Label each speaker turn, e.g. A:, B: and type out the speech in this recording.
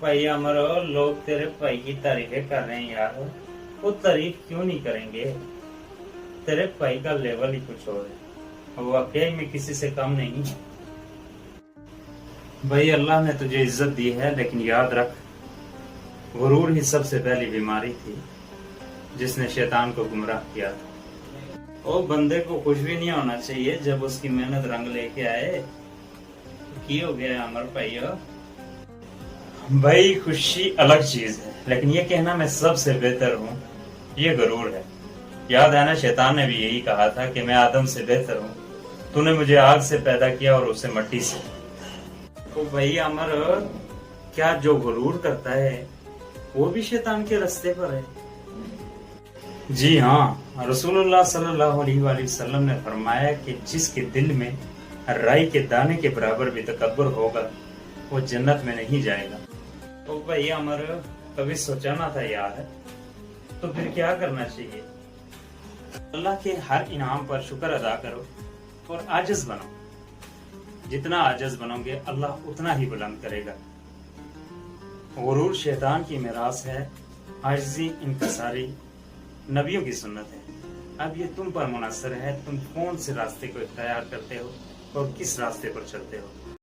A: भाई अमर, लोग तेरे भाई की तारीफें कर रहे हैं यार, वो तारीफ क्यों नहीं करेंगे? तेरे भाई का लेवल ही कुछ और है, वो वाकई में किसी से कम नहीं है। भाई अल्लाह ने तुझे इज्जत दी है, लेकिन याद रख, गुरूर ही सबसे पहली बीमारी थी जिसने शैतान को गुमराह किया था। ओ बंदे को कुछ भी नहीं होना चाहिए जब उसकी मेहनत रंग लेके आए। की हो गया अमर भाई? भाई खुशी अलग चीज है, लेकिन ये कहना मैं सबसे बेहतर हूँ, ये गुरूर है। याद है ना, शैतान ने भी यही कहा था कि मैं आदम से बेहतर हूँ, तूने मुझे आग से पैदा किया और उसे मिट्टी से। तो भाई अमर, क्या जो गुरूर करता है वो भी शैतान के रास्ते पर है? जी हाँ, रसूलुल्लाह सल्लल्लाहु अलैहि वसल्लम ने फरमाया कि जिसके दिल में राई के दाने के बराबर भी तकब्बुर होगा, वो जन्नत में नहीं जाएगा। तो भाई अमर, कभी सोचा ना था यार, तो फिर क्या करना चाहिए? अल्लाह के हर इनाम पर शुक्र अदा करो और आजिज बनो। जितना आजिज बनोगे अल्लाह उतना ही बुलंद करेगा। गुरूर शैतान की मिरास है, आजिज़ी इनकसारी नबियों की सुन्नत है। अब ये तुम पर मुनहसर है, तुम कौन से रास्ते को इख्तियार करते हो और किस रास्ते पर चलते हो।